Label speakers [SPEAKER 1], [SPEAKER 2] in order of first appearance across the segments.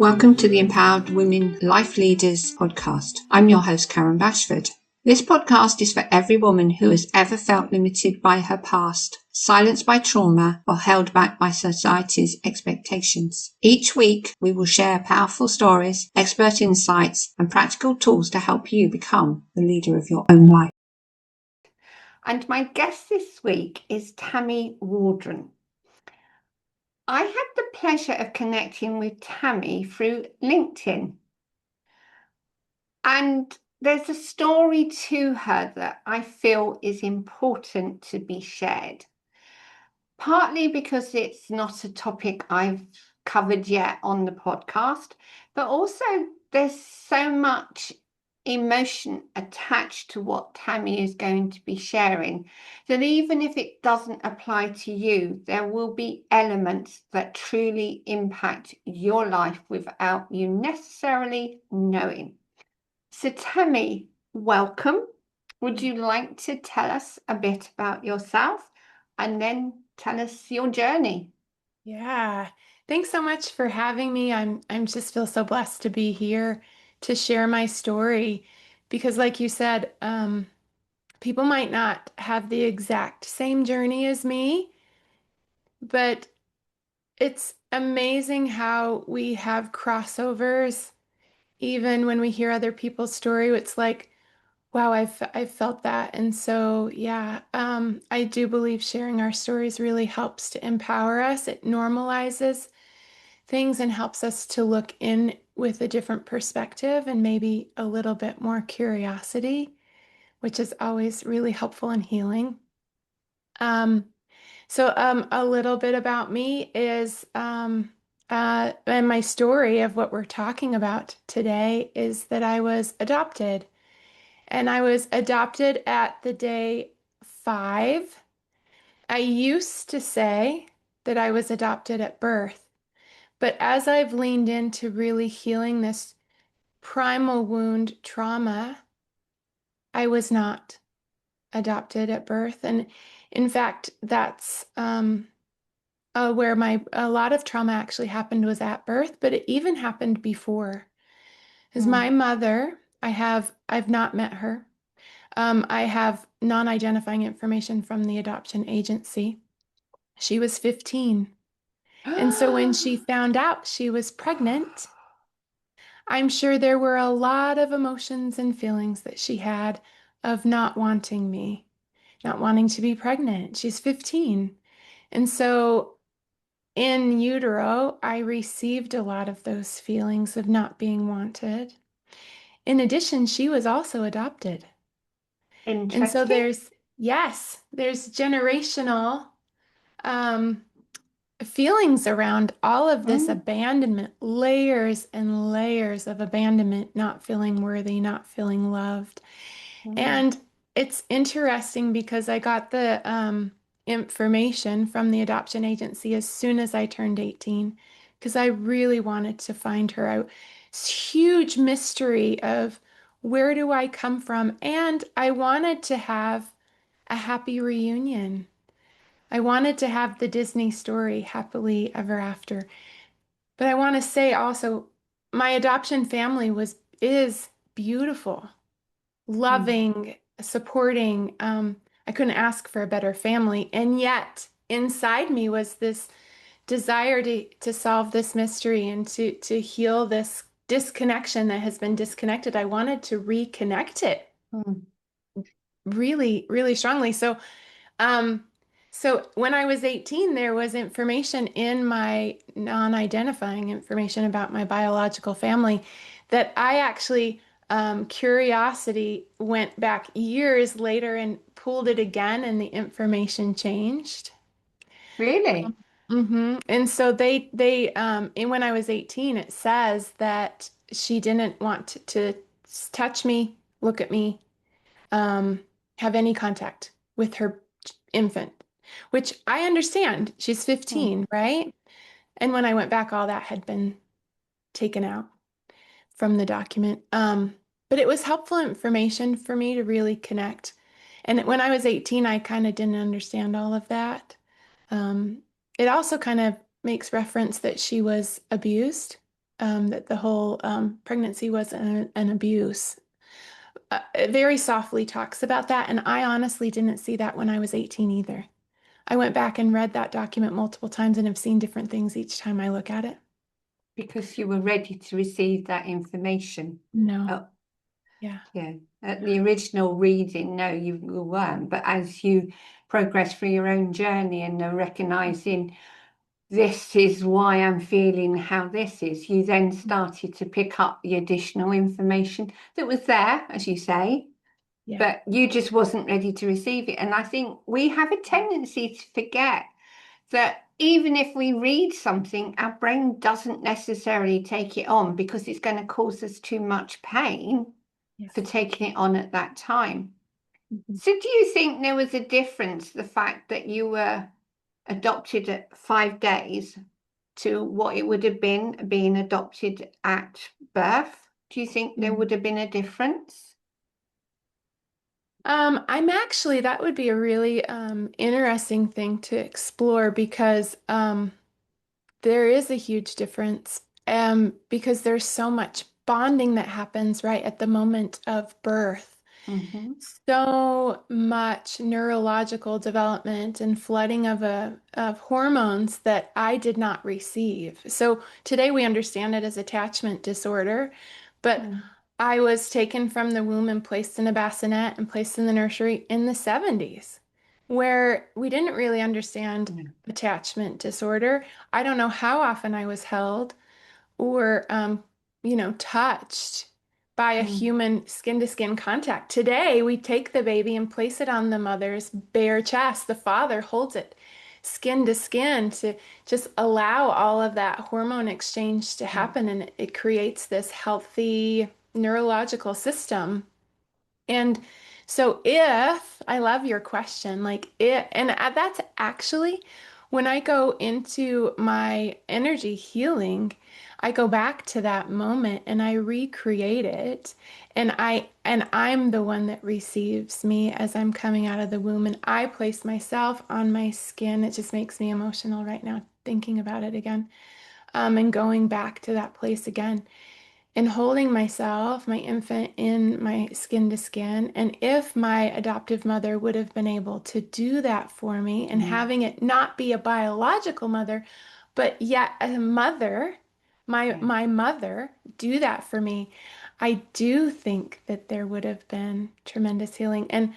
[SPEAKER 1] Welcome to the Empowered Women Life Leaders podcast. I'm your host, Karen Bashford. This podcast is for every woman who has ever felt limited by her past, silenced by trauma, or held back by society's expectations. Each week, we will share powerful stories, expert insights, and practical tools to help you become the leader of your own life. And my guest this week is Tammy Waldron. I had the pleasure of connecting with Tammy through LinkedIn. And there's a story to her that I feel is important to be shared. Partly because it's not a topic I've covered yet on the podcast, but also there's so much emotion attached to what Tammy is going to be sharing that even if it doesn't apply to you, there will be elements that truly impact your life without you necessarily knowing. So Tammy, welcome. Would you like to tell us a bit about yourself and then tell us your journey?
[SPEAKER 2] Yeah. Thanks so much for having me. I'm just feel so blessed to be here to share my story because like you said, people might not have the exact same journey as me, but it's amazing how we have crossovers. Even when we hear other people's story, it's like, wow, I've felt that. And so, yeah, I do believe sharing our stories really helps to empower us. It normalizes things and helps us to look in with a different perspective and maybe a little bit more curiosity, which is always really helpful and healing. Um, a little bit about me is, and my story of what we're talking about today is that I was adopted. And I was adopted at the day 5. I used to say that I was adopted at birth. But as I've leaned into really healing this primal wound trauma, I was not adopted at birth. And in fact, that's where a lot of trauma actually happened was at birth, but it even happened before. Because my mother, I've not met her. I have non-identifying information from the adoption agency. She was 15. And so when she found out she was pregnant, I'm sure there were a lot of emotions and feelings that she had of not wanting me, not wanting to be pregnant. She's 15. And so in utero, I received a lot of those feelings of not being wanted. In addition, she was also adopted. And so
[SPEAKER 1] Interesting.
[SPEAKER 2] there's generational um, feelings around all of this abandonment, layers and layers of abandonment, not feeling worthy, not feeling loved. And it's interesting because I got the information from the adoption agency as soon as I turned 18 because I really wanted to find her. It's huge mystery of where do I come from? And I wanted to have a happy reunion. I wanted to have the Disney story happily ever after. But I want to say also, my adoption family is beautiful, loving, supporting. I couldn't ask for a better family. And yet inside me was this desire to solve this mystery and to heal this disconnection that has been disconnected. I wanted to reconnect it really, really strongly. Um, so when I was 18, there was information in my non-identifying information about my biological family that I actually, curiosity went back years later and pulled it again, and the information changed.
[SPEAKER 1] Really?
[SPEAKER 2] And so and when I was 18, it says that she didn't want to touch me, look at me, um, have any contact with her infant, which I understand. She's 15, right? And when I went back, all that had been taken out from the document. But it was helpful information for me to really connect. And when I was 18, I kind of didn't understand all of that. Um, it also kind of makes reference that she was abused. that the whole pregnancy was an abuse. It very softly talks about that, and I honestly didn't see that when I was 18 either. I went back and read that document multiple times and have seen different things each time I look at it.
[SPEAKER 1] Because you were ready to receive that information.
[SPEAKER 2] No.
[SPEAKER 1] Oh,
[SPEAKER 2] Yeah.
[SPEAKER 1] yeah. At the original reading, no, you weren't. But as you progress through your own journey and are recognizing this is why I'm feeling how this is, you then started to pick up the additional information that was there, as you say,
[SPEAKER 2] Yeah.
[SPEAKER 1] but you just wasn't ready to receive it. And I think we have a tendency to forget that even if we read something, our brain doesn't necessarily take it on because it's going to cause us too much pain for
[SPEAKER 2] Yes.
[SPEAKER 1] taking it on at that time.
[SPEAKER 2] Mhm.
[SPEAKER 1] So, do you think there was a difference, the fact that you were adopted at 5 days to what it would have been being adopted at birth? Do you think there would
[SPEAKER 2] Mhm.
[SPEAKER 1] have been a difference?
[SPEAKER 2] I'm actually, that would be a really interesting thing to explore because there is a huge difference because there's so much bonding that happens right at the moment of birth.
[SPEAKER 1] Mm-hmm.
[SPEAKER 2] So much neurological development and flooding of hormones that I did not receive. So today we understand it as attachment disorder, but
[SPEAKER 1] Mm.
[SPEAKER 2] I was taken from the womb and placed in a bassinet and placed in the nursery in the 70s, where we didn't really understand
[SPEAKER 1] Mm.
[SPEAKER 2] attachment disorder. I don't know how often I was held or touched by a
[SPEAKER 1] Mm.
[SPEAKER 2] human skin to skin contact. Today, we take the baby and place it on the mother's bare chest. The father holds it skin to skin to just allow all of that hormone exchange to
[SPEAKER 1] Mm.
[SPEAKER 2] happen, and it creates this healthy neurological system. And so if I love your question, like it, and that's actually when I go into my energy healing, I go back to that moment and I recreate it. And I'm the one that receives me as I'm coming out of the womb, and I place myself on my skin. It just makes me emotional right now thinking about it again. And going back to that place again and holding myself, my infant, in my skin to skin. And if my adoptive mother would have been able to do that for me and
[SPEAKER 1] Mm.
[SPEAKER 2] having it not be a biological mother, but yet a mother, my
[SPEAKER 1] Yeah.
[SPEAKER 2] my mother do that for me, I do think that there would have been tremendous healing. And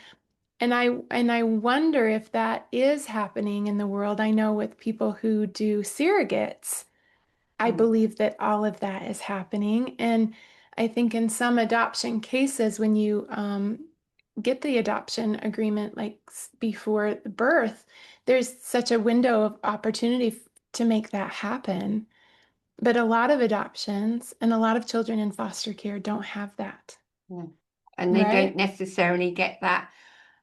[SPEAKER 2] I wonder if that is happening in the world. I know with people who do surrogates, I
[SPEAKER 1] Mm.
[SPEAKER 2] believe that all of that is happening. And I think in some adoption cases, when you get the adoption agreement like before the birth, there's such a window of opportunity to make that happen. But a lot of adoptions and a lot of children in foster care don't have that,
[SPEAKER 1] Yeah. And they don't
[SPEAKER 2] right?
[SPEAKER 1] necessarily get that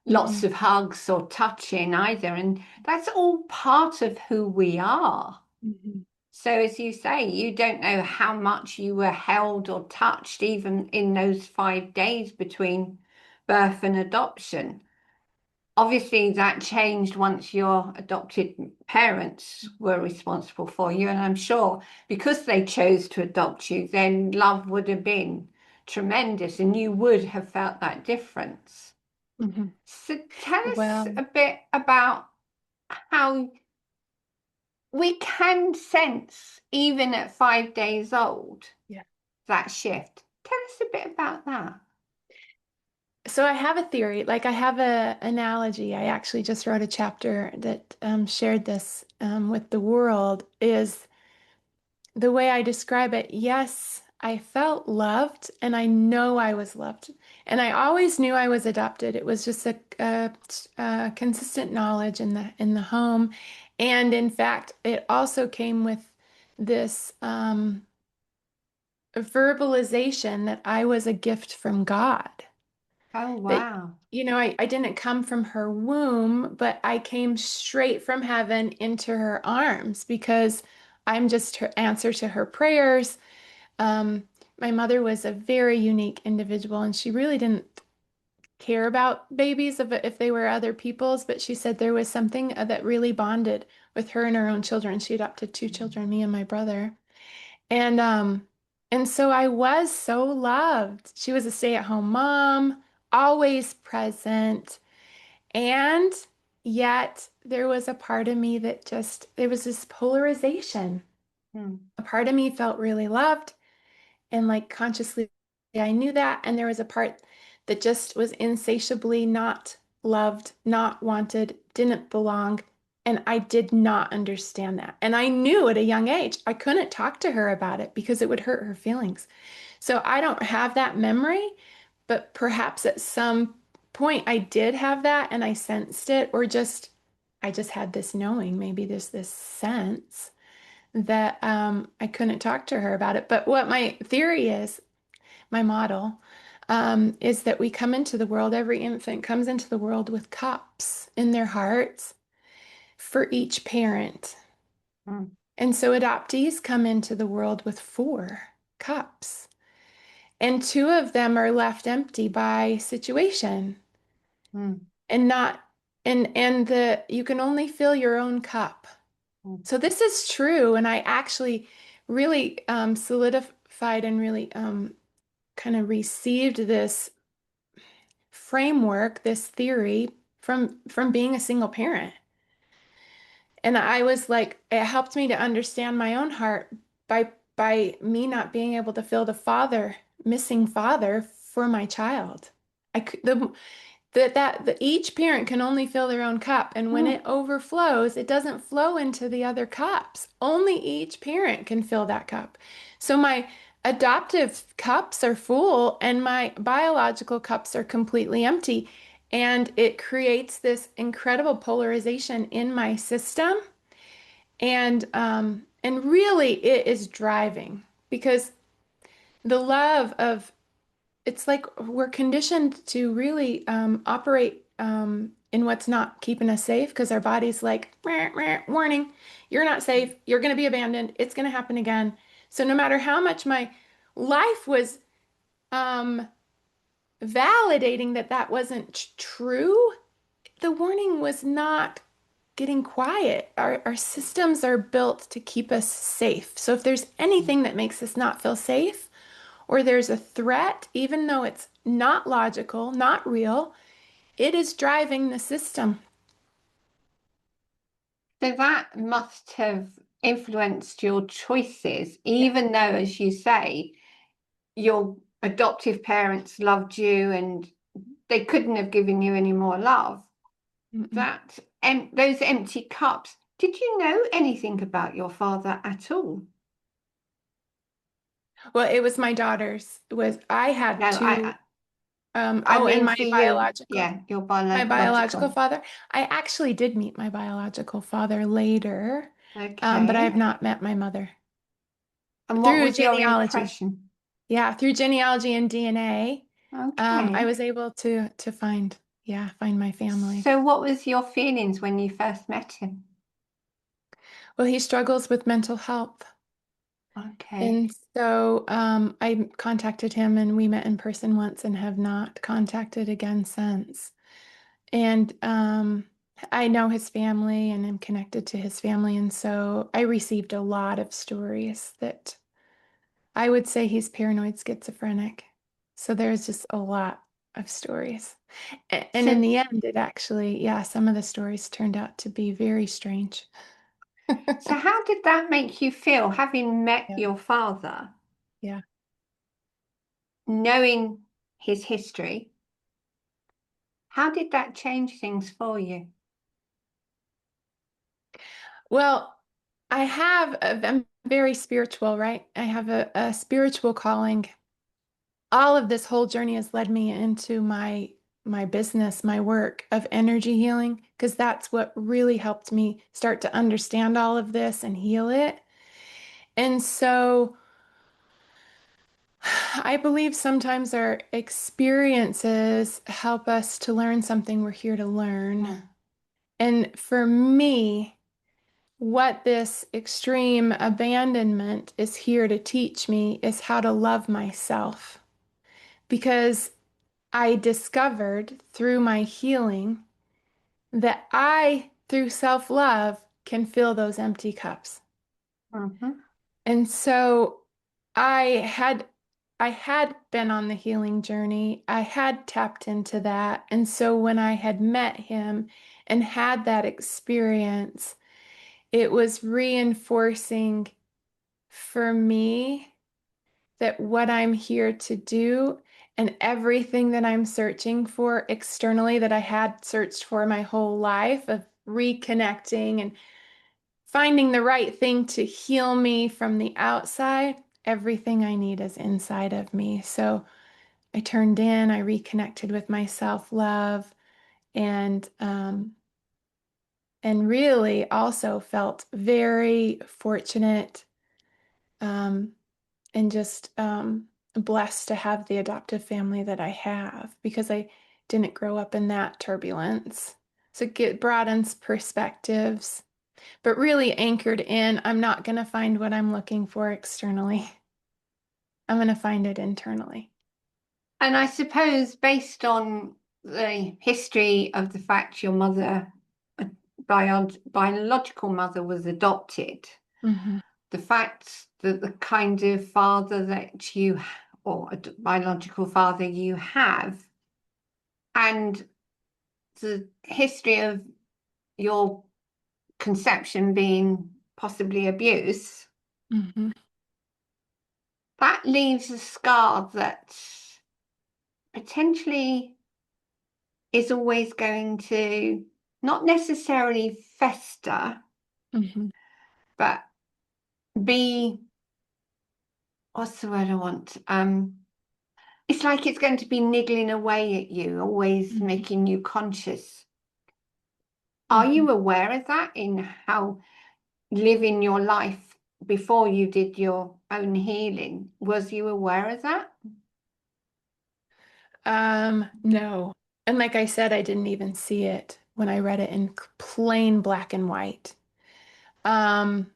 [SPEAKER 1] lots
[SPEAKER 2] Mm-mm.
[SPEAKER 1] of hugs or touching either. And that's all part of who we are.
[SPEAKER 2] Mhm.
[SPEAKER 1] So, as you say, you don't know how much you were held or touched, even in those 5 days between birth and adoption. Obviously, that changed once your adopted parents were responsible for you. And I'm sure because they chose to adopt you, then love would have been tremendous and you would have felt that difference.
[SPEAKER 2] Mhm.
[SPEAKER 1] So, tell us
[SPEAKER 2] Well,
[SPEAKER 1] a bit about how we can sense, even at 5 days old,
[SPEAKER 2] yeah.
[SPEAKER 1] that shift. Tell us a bit about that.
[SPEAKER 2] So I have a theory, like I have a analogy. I actually just wrote a chapter that shared this with the world. Is the way I describe it, yes, I felt loved and I know I was loved. And I always knew I was adopted. It was just a consistent knowledge in the home. And in fact, it also came with this verbalization that I was a gift from God.
[SPEAKER 1] Oh,
[SPEAKER 2] That,
[SPEAKER 1] wow.
[SPEAKER 2] I didn't come from her womb, but I came straight from heaven into her arms because I'm just her answer to her prayers. Um, my mother was a very unique individual, and she really didn't care about babies if they were other people's, but she said there was something that really bonded with her and her own children. She adopted two children, me and my brother. And um and so I was so loved. She was a stay-at-home mom, always present, and yet there was a part of me that just there was this polarization.
[SPEAKER 1] Mm,
[SPEAKER 2] A part of me felt really loved and like consciously I knew that, and there was a part that just was insatiably not loved, not wanted, didn't belong, and I did not understand that. And I knew at a young age I couldn't talk to her about it because it would hurt her feelings. So I don't have that memory, but perhaps at some point I did have that and I sensed it, or just I just had this knowing, maybe there's this sense that I couldn't talk to her about it. But what my theory is, my model, is that we come into the world, every infant comes into the world with cups in their hearts for each parent.
[SPEAKER 1] mm,
[SPEAKER 2] And so adoptees come into the world with four cups, and two of them are left empty by situation
[SPEAKER 1] mm,
[SPEAKER 2] and not and the you can only fill your own cup.
[SPEAKER 1] mm.
[SPEAKER 2] So this is true, and I actually really solidified and really kind of received this framework, this theory from being a single parent. And I was like, it helped me to understand my own heart by me not being able to feel the missing father for my child. I could, each parent can only fill their own cup, and when it
[SPEAKER 1] Mm.
[SPEAKER 2] overflows, it doesn't flow into the other cups. Only each parent can fill that cup. So my adoptive cups are full and my biological cups are completely empty, and it creates this incredible polarization in my system, and really it is driving because the love of it's like we're conditioned to really operate in what's not keeping us safe because our body's like, "Meh, meh, warning, you're not safe. You're going to be abandoned. It's going to happen again." So no matter how much my life was um, validating that that wasn't true, the warning was not getting quiet. Our systems are built to keep us safe. So if there's anything that makes us not feel safe, or there's a threat, even though it's not logical, not real, it is driving the system.
[SPEAKER 1] So that must have influenced your choices,
[SPEAKER 2] Yeah.
[SPEAKER 1] even though, as you say, your adoptive parents loved you and they couldn't have given you any more love.
[SPEAKER 2] Mm-mm.
[SPEAKER 1] That those empty cups. Did you know anything about your father at all?
[SPEAKER 2] Well, it was my daughter's. It was I
[SPEAKER 1] No,
[SPEAKER 2] had
[SPEAKER 1] I
[SPEAKER 2] to
[SPEAKER 1] I
[SPEAKER 2] and
[SPEAKER 1] mean for you, yeah, your
[SPEAKER 2] my biological
[SPEAKER 1] biological.
[SPEAKER 2] father. I actually did meet my biological father later, but I
[SPEAKER 1] Okay.
[SPEAKER 2] have not met my mother
[SPEAKER 1] And what
[SPEAKER 2] through
[SPEAKER 1] was your
[SPEAKER 2] genealogy.
[SPEAKER 1] impression?
[SPEAKER 2] Yeah, through genealogy and DNA, I
[SPEAKER 1] Okay.
[SPEAKER 2] was able to find my family.
[SPEAKER 1] So what was your feelings when you first met him?
[SPEAKER 2] Well, he struggles with mental health.
[SPEAKER 1] Okay.
[SPEAKER 2] And so I contacted him and we met in person once and have not contacted again since. And I know his family and am connected to his family. And so I received a lot of stories that I would say he's paranoid schizophrenic. So there's just a lot of stories. And in
[SPEAKER 1] So
[SPEAKER 2] the end, it actually, yeah, some of the stories turned out to be very strange.
[SPEAKER 1] so how did that make you feel having met
[SPEAKER 2] Yeah,
[SPEAKER 1] your father,
[SPEAKER 2] yeah.
[SPEAKER 1] knowing his history? How did that change things for you?
[SPEAKER 2] Well, I'm very spiritual, right? I have a spiritual calling. All of this whole journey has led me into my business, my work of energy healing, because that's what really helped me start to understand all of this and heal it. And so I believe sometimes our experiences help us to learn something we're here to learn.
[SPEAKER 1] Mm,
[SPEAKER 2] And for me, what this extreme abandonment is here to teach me is how to love myself. Because I discovered through my healing that through self love, can fill those empty cups.
[SPEAKER 1] mhm.
[SPEAKER 2] And so I had I had been on the healing journey. I had tapped into that. And so when I had met him and had that experience, it was reinforcing for me that what I'm here to do and everything that I'm searching for externally that I had searched for my whole life of reconnecting and finding the right thing to heal me from the outside, everything I need is inside of me. So I turned in, I reconnected with my self-love and really also felt very fortunate um, and just blessed to have the adoptive family that I have because I didn't grow up in that turbulence. So it broadens perspectives, but really anchored in, I'm not going to find what I'm looking for externally. I'm going to find it internally.
[SPEAKER 1] And I suppose based on the history of the fact your mother, biological mother was adopted,
[SPEAKER 2] Hmm.
[SPEAKER 1] the fact that the kind of father that you, or a biological father you have, and the history of your conception being possibly abuse,
[SPEAKER 2] Hmm.
[SPEAKER 1] that leaves a scar that potentially is always going to not necessarily fester,
[SPEAKER 2] Hmm.
[SPEAKER 1] but be, what's the word I want? It's like it's going to be niggling away at you, always
[SPEAKER 2] Hmm.
[SPEAKER 1] making you conscious. Are
[SPEAKER 2] Hmm.
[SPEAKER 1] you aware of that in how living your life before you did your own healing? Was you aware of that?
[SPEAKER 2] No. And like I said, I didn't even see it when I read it in plain black and white. Um,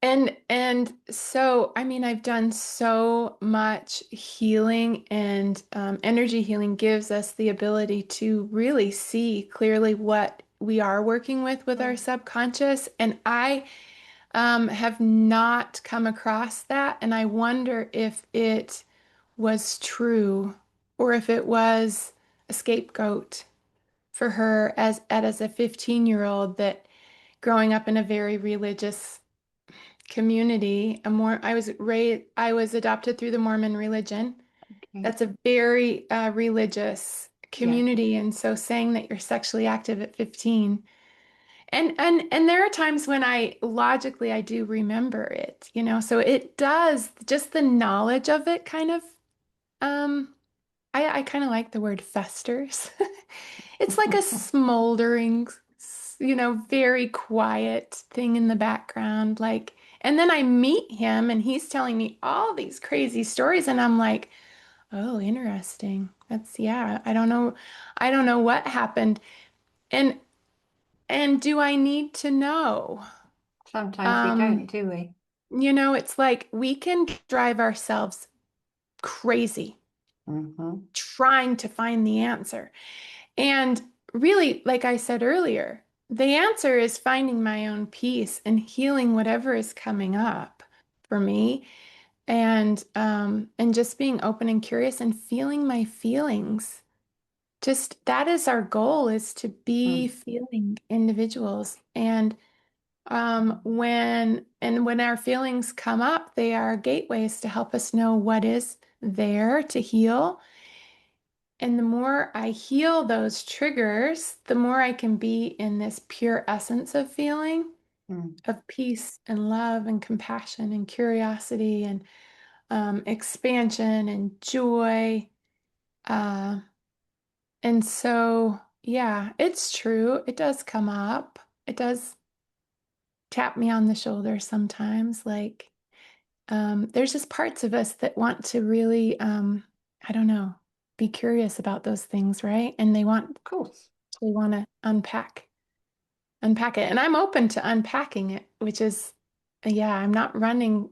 [SPEAKER 2] and so, I mean, I've done so much healing, and energy healing gives us the ability to really see clearly what we are working with our
[SPEAKER 1] Mm,
[SPEAKER 2] subconscious. And I have not come across that, and I wonder if it was true or if it was a scapegoat for her as a 15-year-old that growing up in a very religious community, I was adopted through the Mormon religion.
[SPEAKER 1] okay.
[SPEAKER 2] That's a very religious
[SPEAKER 1] Yeah.
[SPEAKER 2] community, and so saying that you're sexually active at 15, and there are times when I do remember it, so it does just the knowledge of it kind of um I kind of like the word festers. It's like a smoldering, very quiet thing in the background. Like, and then I meet him and he's telling me all these crazy stories, and I'm like, oh, interesting. Yeah, I don't know. I don't know what happened. And and do I need to know?
[SPEAKER 1] Sometimes we don't,
[SPEAKER 2] Um,
[SPEAKER 1] do we?
[SPEAKER 2] it's like we can drive ourselves crazy
[SPEAKER 1] Hmm.
[SPEAKER 2] trying to find the answer. And really, like I said earlier, the answer is finding my own peace and healing whatever is coming up for me, and just being open and curious and feeling my feelings. Just that is our goal, is to be
[SPEAKER 1] Mm,
[SPEAKER 2] feeling individuals. And when our feelings come up, they are gateways to help us know what is there to heal. And the more I heal those triggers, the more I can be in this pure essence of feeling,
[SPEAKER 1] mm,
[SPEAKER 2] of peace and love and compassion and curiosity and expansion and joy. Uh, and so, yeah, it's true. It does come up. It does tap me on the shoulder sometimes. Like, there's just parts of us that want to really, I don't know, be curious about those things, right? And
[SPEAKER 1] of course.
[SPEAKER 2] they want to unpack it. And I'm open to unpacking it, which is, yeah, I'm not running.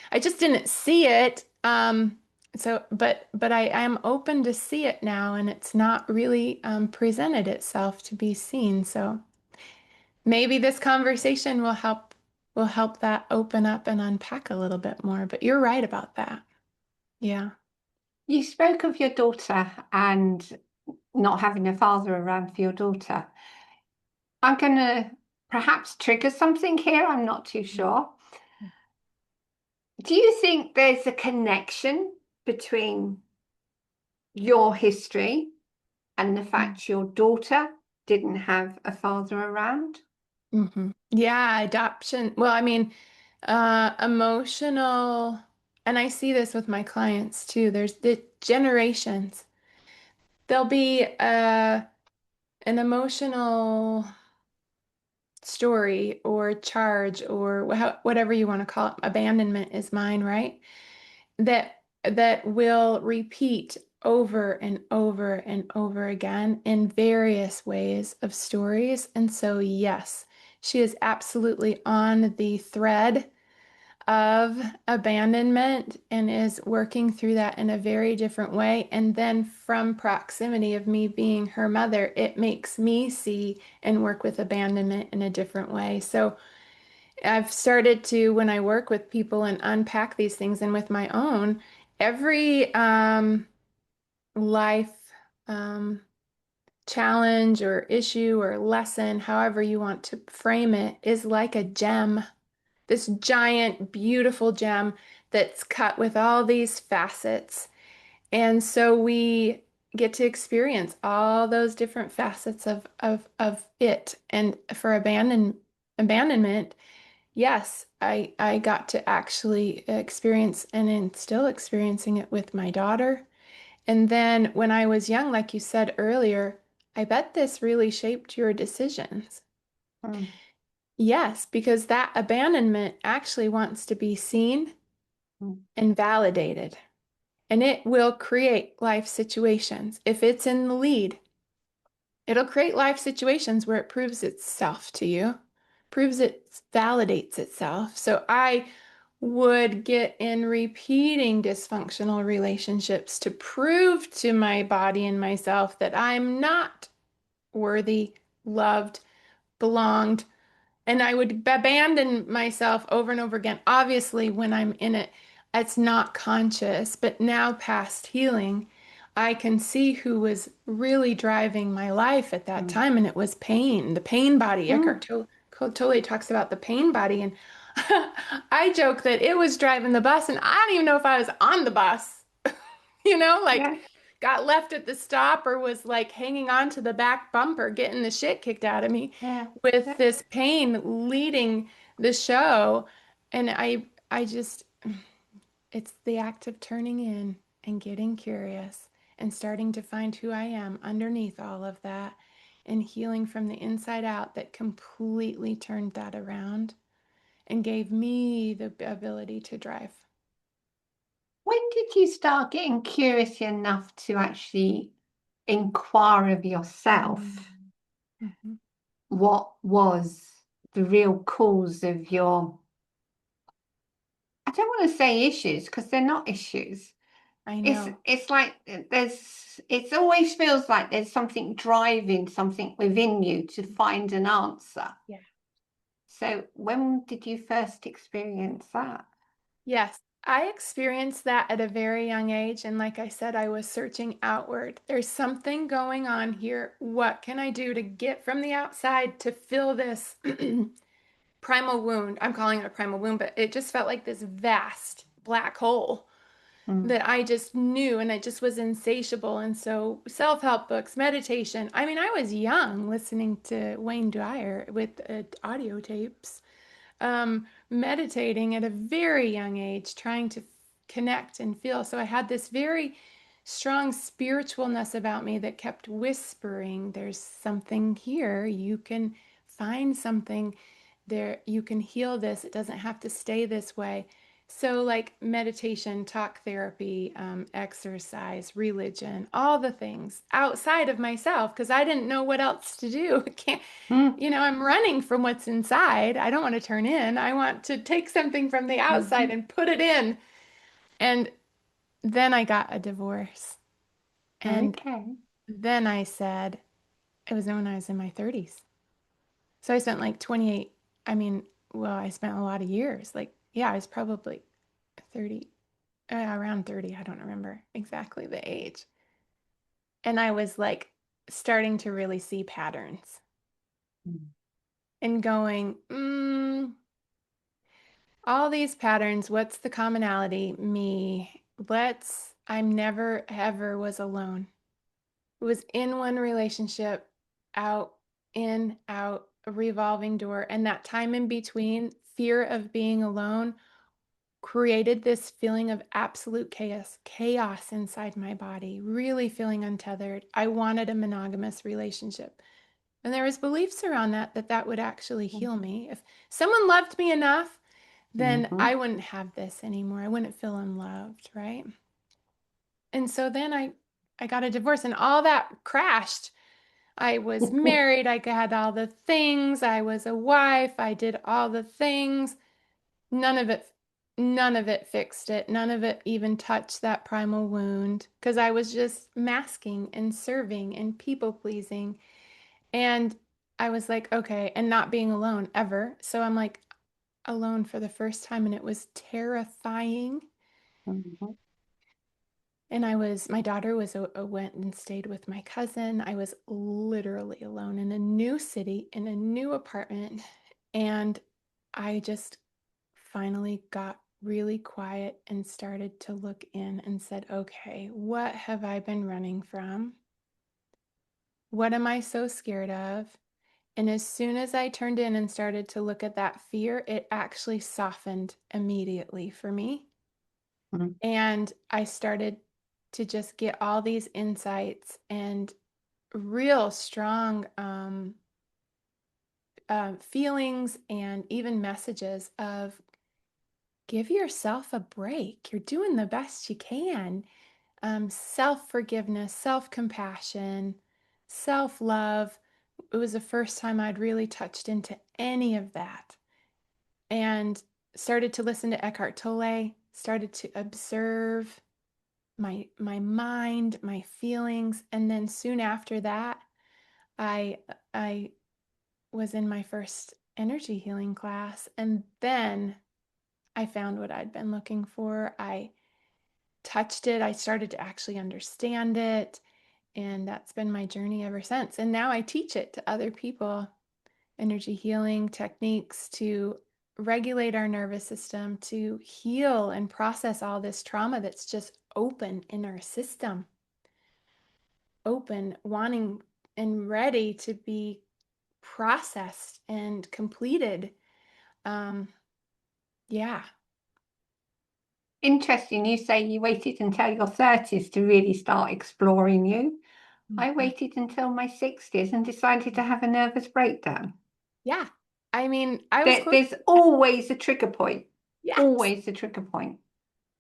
[SPEAKER 2] I just didn't see it. But I am open to see it now, and it's not really presented itself to be seen. So maybe this conversation will help will help that open up and unpack a little bit more. But you're right about that. Yeah.
[SPEAKER 1] You spoke of your daughter and not having a father around for your daughter. I'm going to perhaps trigger something here. I'm not too sure. Do you think there's a connection between your history and the fact your daughter didn't have a father around?
[SPEAKER 2] Yeah, adoption. Well, I mean, emotional, and I see this with my clients too. There's the generations. There'll be an emotional story or charge or whatever you want to call it. Abandonment is mine, right? That will repeat over and over and over again in various ways of stories. And so, yes, she is absolutely on the thread of abandonment and is working through that in a very different way. And then from proximity of me being her mother, it makes me see and work with abandonment in a different way. So I've started to, when I work with people and unpack these things and with my own, every life um, challenge or issue or lesson, however you want to frame it, is like a gem, this giant, beautiful gem that's cut with all these facets. And so we get to experience all those different facets of it. And for abandonment, yes, I got to actually experience and am still experiencing it with my daughter. And then when I was young, like you said earlier, I bet this really shaped your decisions.
[SPEAKER 1] Mm,
[SPEAKER 2] Yes, because that abandonment actually wants to be seen
[SPEAKER 1] mm,
[SPEAKER 2] and validated, and it will create life situations. If it's in the lead, it'll create life situations where it proves itself to you, proves it validates itself. So I would get in repeating dysfunctional relationships to prove to my body and myself that I'm not worthy, loved, belonged, and I would abandon myself over and over again. Obviously, when I'm in it, it's not conscious, but now past healing, I can see who was really driving my life at that
[SPEAKER 1] mm,
[SPEAKER 2] time, and it was pain, the pain body.
[SPEAKER 1] mm.
[SPEAKER 2] Tolle talks about the pain body, and I joke that it was driving the bus, and I don't even know if I was on the bus. Like
[SPEAKER 1] Yeah,
[SPEAKER 2] got left at the stop or was like hanging on to the back bumper, getting the shit kicked out of me
[SPEAKER 1] yeah,
[SPEAKER 2] with
[SPEAKER 1] yeah.
[SPEAKER 2] this pain leading the show. And I just, it's the act of turning in and getting curious and starting to find who I am underneath all of that and healing from the inside out that completely turned that around and gave me the ability to drive.
[SPEAKER 1] When did you start getting curious enough to actually inquire of yourself
[SPEAKER 2] Mm. Mhm.
[SPEAKER 1] what was the real cause of your, I don't want to say issues because they're not issues.
[SPEAKER 2] I
[SPEAKER 1] It's
[SPEAKER 2] know.
[SPEAKER 1] it's like it always feels like there's something driving something within you to find an answer.
[SPEAKER 2] Yeah.
[SPEAKER 1] So when did you first experience that?
[SPEAKER 2] Yes, I experienced that at a very young age. And like I said, I was searching outward. There's something going on here. What can I do to get from the outside to fill this primal wound? I'm calling it a primal wound, but it just felt like this vast black hole
[SPEAKER 1] Mm,
[SPEAKER 2] that I just knew and it just was insatiable. And so self-help books, meditation. I mean, I was young listening to Wayne Dyer with audio tapes, meditating at a very young age, trying to connect and feel. So I had this very strong spiritualness about me that kept whispering, there's something here. You can find something there. You can heal this. It doesn't have to stay this way. So, like meditation, talk therapy, exercise, religion, all the things outside of myself, because I didn't know what else to do. Can't,
[SPEAKER 1] mm,
[SPEAKER 2] I'm running from what's inside. I don't want to turn in. I want to take something from the outside
[SPEAKER 1] mhm.
[SPEAKER 2] and put it in. And then I got a divorce. And
[SPEAKER 1] Okay.
[SPEAKER 2] then I said, it was when I was in my 30s. So I spent like 28. I mean, well, I spent a lot of years. Like, yeah, I was probably 30, around 30. I don't remember exactly the age. And I was like starting to really see patterns
[SPEAKER 1] Mm.
[SPEAKER 2] and going, all these patterns, what's the commonality? Me. I'm never ever was alone. It was in one relationship, out, in, out, a revolving door. And that time in between, fear of being alone created this feeling of absolute chaos inside my body, really feeling untethered. I wanted a monogamous relationship. And there was beliefs around that would actually heal me. If someone loved me enough, then
[SPEAKER 1] Mhm.
[SPEAKER 2] I wouldn't have this anymore. I wouldn't feel unloved, right? And so then I got a divorce and all that crashed. I was married, I had all the things, I was a wife, I did all the things. None of it none of it fixed it. None of it even touched that primal wound because I was just masking and serving and people pleasing. And I was like, okay, and not being alone ever. So I'm like alone for the first time and it was terrifying.
[SPEAKER 1] Mhm.
[SPEAKER 2] And my daughter went and stayed with my cousin. I was literally alone in a new city, in a new apartment. And I just finally got really quiet and started to look in and said, okay, what have I been running from? What am I so scared of? And as soon as I turned in and started to look at that fear, it actually softened immediately for me.
[SPEAKER 1] Mhm.
[SPEAKER 2] And I started to just get all these insights and real strong feelings and even messages of give yourself a break. You're doing the best you can. Self forgiveness, self compassion, self love. It was the first time I'd really touched into any of that and started to listen to Eckhart Tolle, started to observe my mind, my feelings, and then soon after that, I I was in my first energy healing class, and then I found what I'd been looking for. I touched it. I started to actually understand it, and that's been my journey ever since. And now I teach it to other people, energy healing techniques to regulate our nervous system, to heal and process all this trauma that's just open in our system, open, wanting and ready to be processed and completed. Um, yeah.
[SPEAKER 1] Interesting, you say you waited until your 30s to really start exploring you. I
[SPEAKER 2] Mhm.
[SPEAKER 1] waited until my 60s and decided to have a nervous breakdown.
[SPEAKER 2] Yeah. I mean, I was
[SPEAKER 1] There,
[SPEAKER 2] close.
[SPEAKER 1] there's always a trigger point,
[SPEAKER 2] Yes.
[SPEAKER 1] always a trigger point.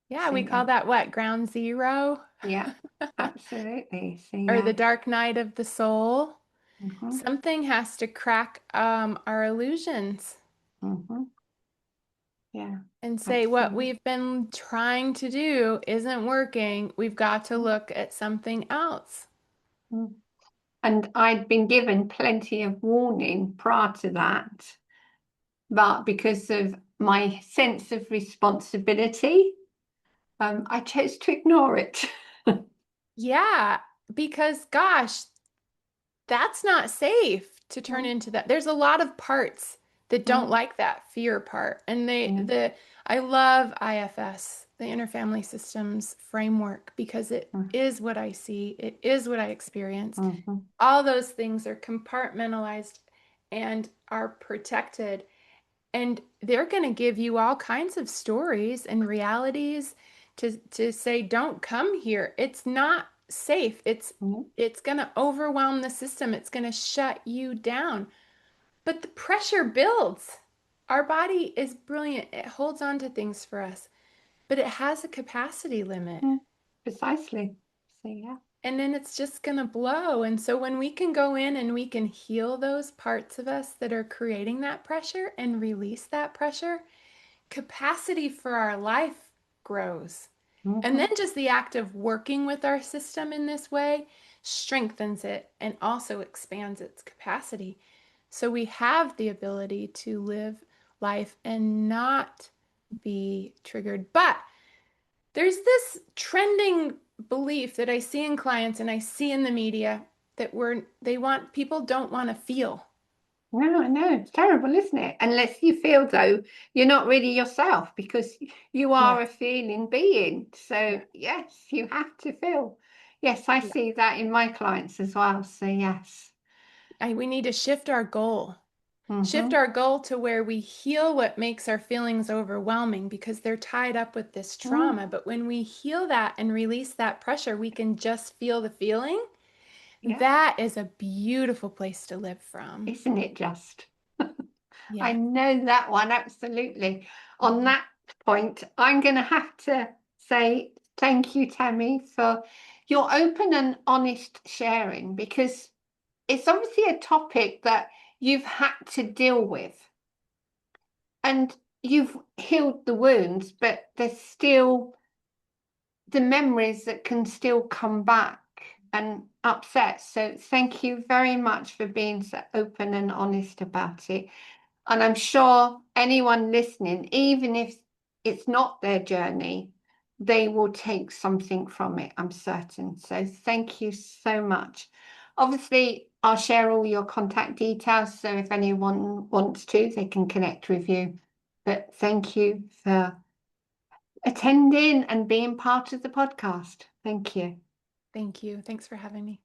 [SPEAKER 2] Yeah,
[SPEAKER 1] So,
[SPEAKER 2] we
[SPEAKER 1] yeah,
[SPEAKER 2] call that what? Ground zero
[SPEAKER 1] yeah, absolutely. So,
[SPEAKER 2] or the
[SPEAKER 1] yeah.
[SPEAKER 2] dark night of the soul.
[SPEAKER 1] Hmm.
[SPEAKER 2] Something has to crack our illusions
[SPEAKER 1] Hmm. Yeah,
[SPEAKER 2] and say what
[SPEAKER 1] absolutely.
[SPEAKER 2] we've been trying to do isn't working. We've got to look at something else.
[SPEAKER 1] Mhm. And I'd been given plenty of warning prior to that, but because of my sense of responsibility, I chose to ignore it.
[SPEAKER 2] Yeah, because gosh, that's not safe to turn
[SPEAKER 1] Mm.
[SPEAKER 2] into that. There's a lot of parts that don't
[SPEAKER 1] Mm.
[SPEAKER 2] like that fear part. And
[SPEAKER 1] Yeah.
[SPEAKER 2] I love IFS, the interfamily systems framework, because it
[SPEAKER 1] Mm.
[SPEAKER 2] is what I see, it is what I experience.
[SPEAKER 1] Mhm.
[SPEAKER 2] All those things are compartmentalized and are protected. And they're going to give you all kinds of stories and realities to say, don't come here. It's not safe.
[SPEAKER 1] Mm.
[SPEAKER 2] It's going to overwhelm the system. It's going to shut you down. But the pressure builds. Our body is brilliant. It holds on to things for us, but it has a capacity limit.
[SPEAKER 1] Mm. Precisely. So, yeah.
[SPEAKER 2] And then it's just going to blow. And so when we can go in and we can heal those parts of us that are creating that pressure and release that pressure, capacity for our life grows. And then
[SPEAKER 1] Mhm.
[SPEAKER 2] just the act of working with our system in this way strengthens it and also expands its capacity. So we have the ability to live life and not be triggered. But there's this trending belief that I see in clients and I see in the media that people don't want to feel.
[SPEAKER 1] No, I know. It's terrible, isn't it? Unless you feel, though, you're not really yourself because you
[SPEAKER 2] Yeah.
[SPEAKER 1] are a feeling being. So,
[SPEAKER 2] Yeah.
[SPEAKER 1] yes, you have to feel. Yes, I
[SPEAKER 2] Yeah.
[SPEAKER 1] see that in my clients as well. So, yes.
[SPEAKER 2] We need to shift our goal. Shift
[SPEAKER 1] Mm-hmm.
[SPEAKER 2] our goal to where we heal what makes our feelings overwhelming because they're tied up with this
[SPEAKER 1] Mm,
[SPEAKER 2] trauma. But when we heal that and release that pressure, we can just feel the feeling.
[SPEAKER 1] yeah.
[SPEAKER 2] That is a beautiful place to live from.
[SPEAKER 1] Isn't it just? I
[SPEAKER 2] Yeah.
[SPEAKER 1] know that one, absolutely. On
[SPEAKER 2] Mhm.
[SPEAKER 1] that point, I'm going to have to say thank you, Tammy, for your open and honest sharing because it's obviously a topic that you've had to deal with and you've healed the wounds, but there's still the memories that can still come back and upset. So thank you very much for being so open and honest about it. And I'm sure anyone listening, even if it's not their journey, they will take something from it, I'm certain. So thank you so much. Obviously, I'll share all your contact details. So if anyone wants to, they can connect with you. But thank you for attending and being part of the podcast. Thank you.
[SPEAKER 2] Thank you. Thanks for having me.